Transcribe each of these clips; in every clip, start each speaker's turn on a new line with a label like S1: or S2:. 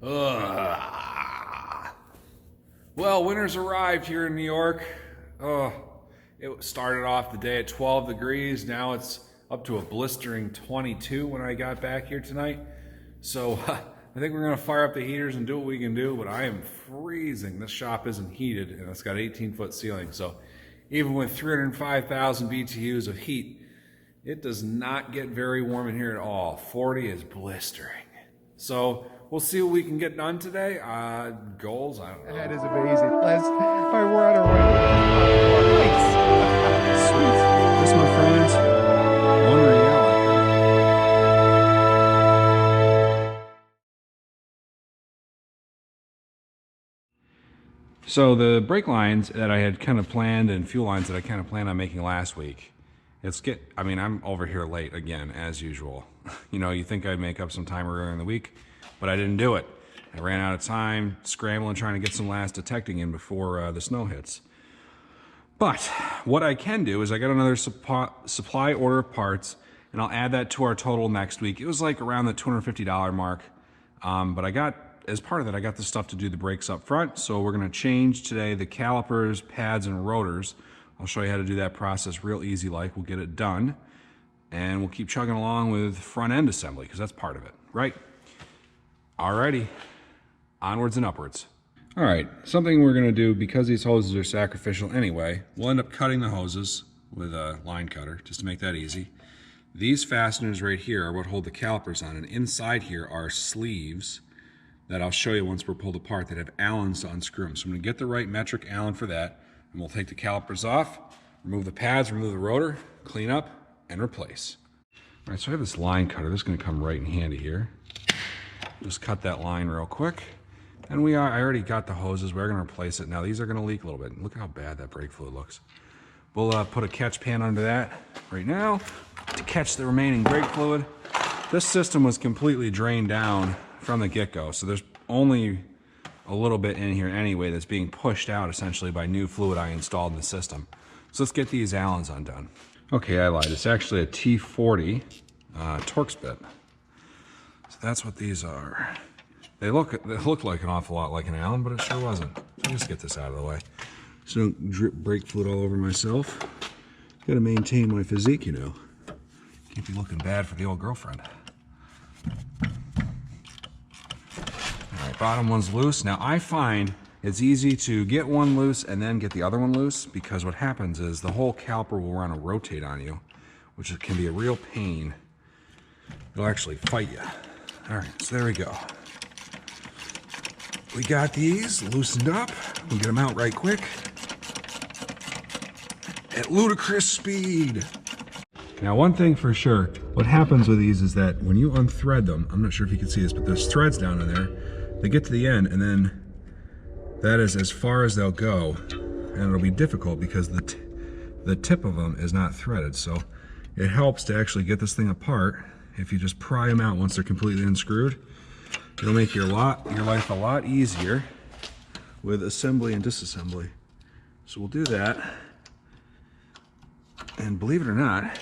S1: Well, winter's arrived here in New York. It started off the day at 12 degrees. Now it's up to a blistering 22 when I got back here tonight. So I think we're gonna fire up the heaters and do what we can do, but I am freezing. This shop isn't heated and it's got 18-foot ceiling. So even with 305,000 BTUs of heat, it does not get very warm in here at all. 40 is blistering. So we'll see what we can get done today. Goals, I don't know.
S2: That is amazing. All right, we're on our way. Nice. Sweet. This, my friends, one reality.
S3: So the brake lines that I had kind of planned and fuel lines that I kind of planned on making last week, I'm over here late again, as usual. You know, you think I'd make up some time earlier in the week, but I didn't do it. I ran out of time scrambling, trying to get some last detecting in before the snow hits. But what I can do is I got another supply order of parts, and I'll add that to our total next week. It was like around the $250 mark, but as part of that, I got the stuff to do the brakes up front. So we're gonna change today the calipers, pads, and rotors. I'll show you how to do that process real easy like. We'll get it done, and we'll keep chugging along with front end assembly, because that's part of it, right? Alrighty, onwards and upwards. All right, something we're gonna do, because these hoses are sacrificial anyway, we'll end up cutting the hoses with a line cutter, just to make that easy. These fasteners right here are what hold the calipers on, and inside here are sleeves that I'll show you once we're pulled apart that have Allens to unscrew them. So I'm gonna get the right metric Allen for that, and we'll take the calipers off, remove the pads, remove the rotor, clean up, and replace. All right, so I have this line cutter. This is gonna come right in handy here. Just cut that line real quick. And I already got the hoses. We're gonna replace it. Now these are gonna leak a little bit. Look how bad that brake fluid looks. We'll put a catch pan under that right now to catch the remaining brake fluid. This system was completely drained down from the get-go, so there's only a little bit in here anyway that's being pushed out essentially by new fluid I installed in the system. So let's get these Allens undone. Okay, I lied. It's actually a T40 Torx bit. So that's what these are. They look like an awful lot like an Allen, but it sure wasn't. So just get this out of the way, so I don't drip brake fluid all over myself. Gotta maintain my physique, you know. Can't be looking bad for the old girlfriend. All right, bottom one's loose. Now I find it's easy to get one loose and then get the other one loose, because what happens is the whole caliper will want to rotate on you, which can be a real pain. It'll actually fight you. All right, so there we go. We got these loosened up. We'll get them out right quick at ludicrous speed. Now, one thing for sure, what happens with these is that when you unthread them, I'm not sure if you can see this, but there's threads down in there. They get to the end, and then that is as far as they'll go, and it'll be difficult because the tip of them is not threaded. So it helps to actually get this thing apart if you just pry them out once they're completely unscrewed. It'll make your life a lot easier with assembly and disassembly. So we'll do that. And believe it or not,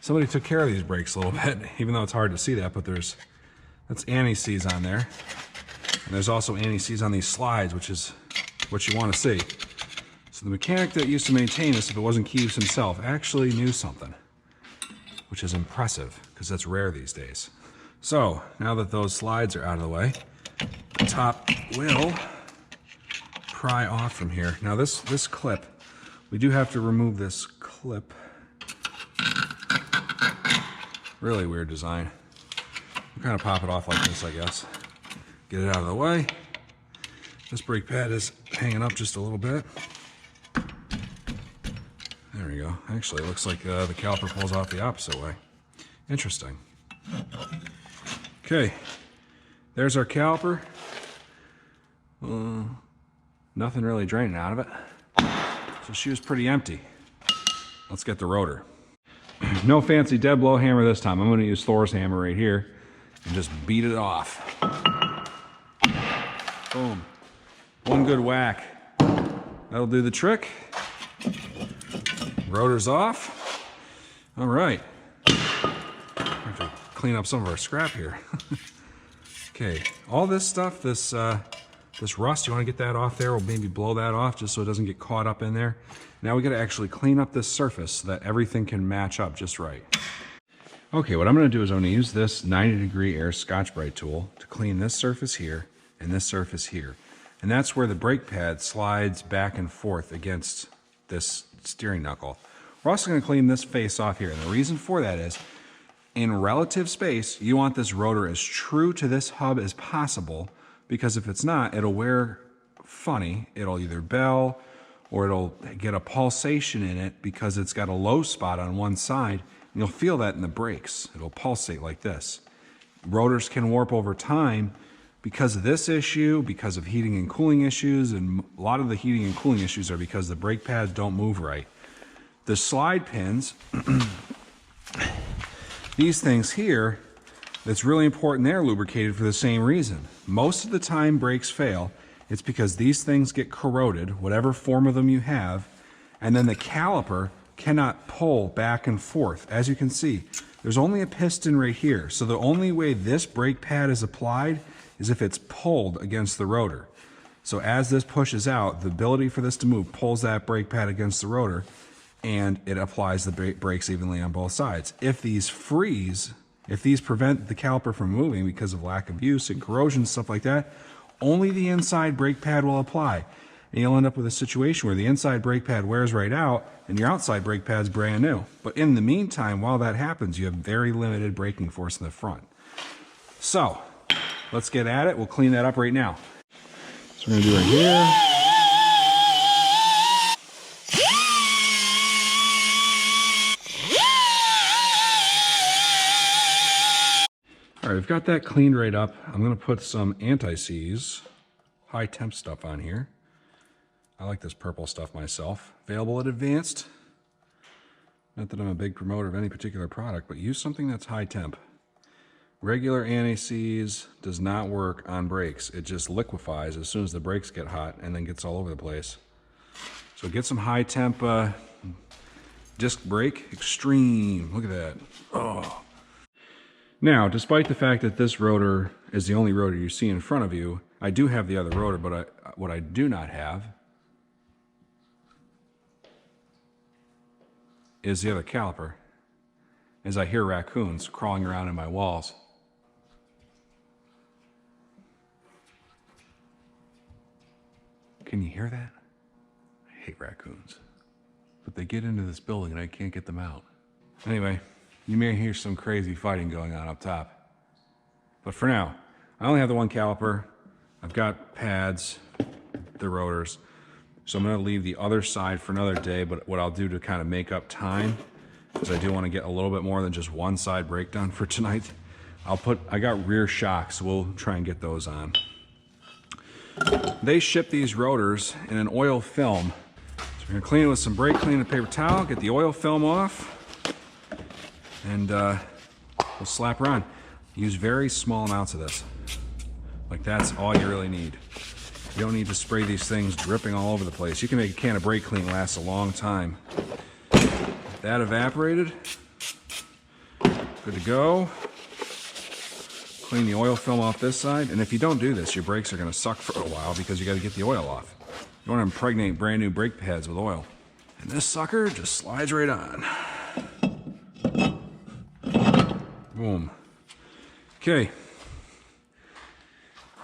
S3: somebody took care of these brakes a little bit, even though it's hard to see that, but that's anti-seize on there. And there's also anti-seize on these slides, which is what you want to see. So the mechanic that used to maintain this, if it wasn't Keeves himself, actually knew something, which is impressive, because that's rare these days. So now that those slides are out of the way, the top will pry off from here. Now this clip, we do have to remove this clip. Really weird design. We'll kind of pop it off like this, I guess. Get it out of the way. This brake pad is hanging up just a little bit. There we go. Actually, it looks like the caliper pulls off the opposite way. Interesting. Okay, there's our caliper. Nothing really draining out of it. So she was pretty empty. Let's get the rotor. No fancy dead blow hammer this time. I'm going to use Thor's hammer right here and just beat it off. Boom. One good whack. That'll do the trick. Rotor's off. All right. I have to clean up some of our scrap here. Okay, all this stuff, this rust, you want to get that off there. We'll maybe blow that off just so it doesn't get caught up in there. Now we got to actually clean up this surface so that everything can match up just right. Okay, what I'm going to do is I'm going to use this 90-degree air Scotch-Brite tool to clean this surface here and this surface here. And that's where the brake pad slides back and forth against this steering knuckle. We're also going to clean this face off here. And the reason for that is, in relative space, you want this rotor as true to this hub as possible, because if it's not, it'll wear funny. It'll either bell or it'll get a pulsation in it because it's got a low spot on one side. And you'll feel that in the brakes. It'll pulsate like this. Rotors can warp over time because of this issue, because of heating and cooling issues, and a lot of the heating and cooling issues are because the brake pads don't move right. The slide pins, these things here, that's really important they're lubricated for the same reason. Most of the time brakes fail, it's because these things get corroded, whatever form of them you have, and then the caliper cannot pull back and forth. As you can see, there's only a piston right here, so the only way this brake pad is applied is if it's pulled against the rotor. So as this pushes out, the ability for this to move pulls that brake pad against the rotor, and it applies the brakes evenly on both sides. If these freeze, if these prevent the caliper from moving because of lack of use and corrosion, stuff like that, only the inside brake pad will apply. And you'll end up with a situation where the inside brake pad wears right out and your outside brake pad's brand new. But in the meantime, while that happens, you have very limited braking force in the front. So, let's get at it. We'll clean that up right now. So we're gonna do right here. All right, we've got that cleaned right up. I'm gonna put some anti-seize, high temp stuff on here. I like this purple stuff myself. Available at Advanced. Not that I'm a big promoter of any particular product, but use something that's high temp. Regular anti-seize does not work on brakes. It just liquefies as soon as the brakes get hot and then gets all over the place. So get some high temp disc brake, extreme. Look at that. Oh. Now, despite the fact that this rotor is the only rotor you see in front of you, I do have the other rotor, but what I do not have is the other caliper, as I hear raccoons crawling around in my walls. Can you hear that? I hate raccoons. But they get into this building and I can't get them out. Anyway, you may hear some crazy fighting going on up top. But for now, I only have the one caliper. I've got pads, the rotors. So I'm going to leave the other side for another day, but what I'll do to kind of make up time, because I do want to get a little bit more than just one side brake done for tonight, I got rear shocks, so we'll try and get those on. They ship these rotors in an oil film. So we're going to clean it with some brake clean and paper towel, get the oil film off, and we'll slap her on. Use very small amounts of this. Like, that's all you really need. You don't need to spray these things dripping all over the place. You can make a can of brake clean last a long time. That evaporated. Good to go. Clean the oil film off this side. And if you don't do this, your brakes are going to suck for a while because you got to get the oil off. You want to impregnate brand new brake pads with oil. And this sucker just slides right on. Boom. Okay.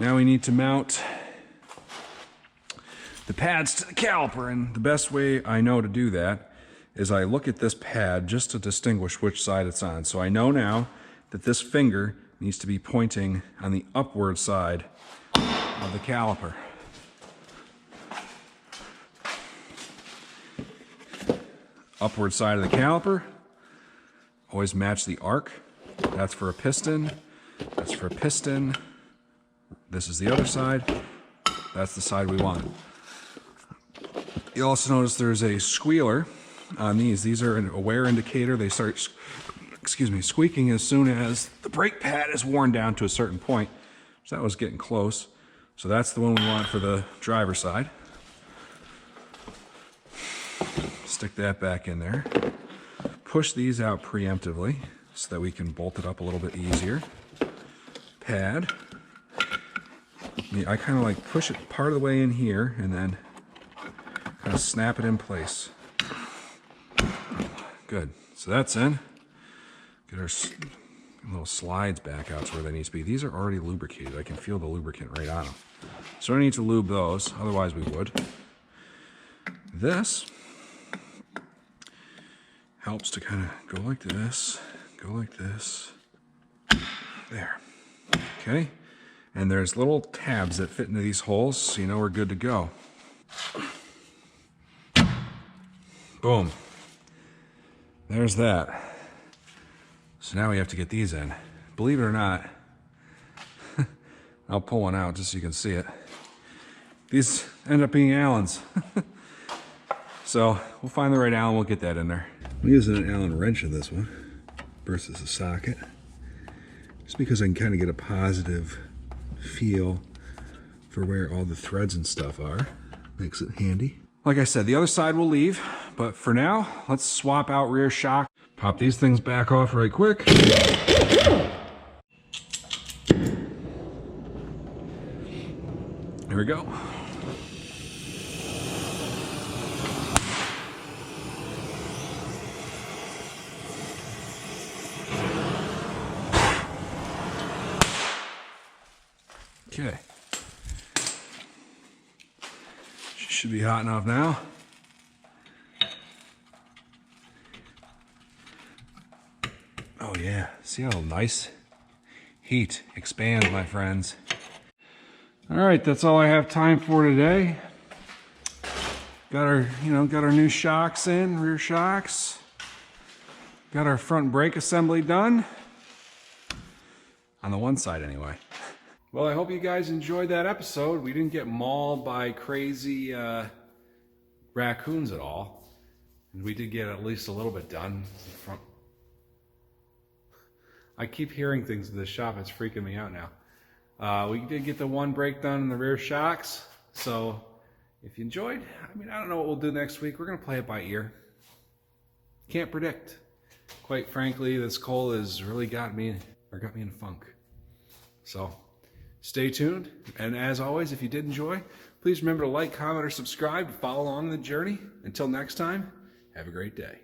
S3: Now we need to mount the pads to the caliper, and the best way I know to do that is I look at this pad just to distinguish which side it's on. So I know now that this finger needs to be pointing on the upward side of the caliper. Upward side of the caliper, always match the arc. That's for a piston, that's for a piston. This is the other side, that's the side we want. You'll also notice there's a squealer on these. These are a wear indicator. They start, squeaking as soon as the brake pad is worn down to a certain point. So that was getting close. So that's the one we want for the driver's side. Stick that back in there. Push these out preemptively so that we can bolt it up a little bit easier. Pad. I kind of like push it part of the way in here and then kind of snap it in place. Good. So that's in. Get our little slides back out to where they need to be. These are already lubricated. I can feel the lubricant right on them. So I don't need to lube those, otherwise we would. This helps to kind of go like this, go like this. There. Okay. And there's little tabs that fit into these holes, so you know we're good to go. Boom. There's that. So now we have to get these in. Believe it or not, I'll pull one out just so you can see it. These end up being Allen's. So we'll find the right Allen, we'll get that in there. I'm using an Allen wrench in this one versus a socket. Just because I can kind of get a positive feel for where all the threads and stuff are. Makes it handy. Like I said, the other side will leave, but for now, let's swap out rear shock. Pop these things back off right quick. Here we go. Okay. Should be hot enough now. Oh yeah, see how nice heat expands, my friends. All right, that's all I have time for today. Got our, got our new shocks in, rear shocks. Got our front brake assembly done. On the one side anyway. Well, I hope you guys enjoyed that episode. We didn't get mauled by crazy raccoons at all. And we did get at least a little bit done. I keep hearing things in the shop. It's freaking me out now. We did get the one brake done in the rear shocks. So if you enjoyed, I don't know what we'll do next week. We're going to play it by ear. Can't predict. Quite frankly, this cold has really got me in a funk. So stay tuned, and as always, if you did enjoy, please remember to like, comment, or subscribe to follow along the journey. Until next time, have a great day.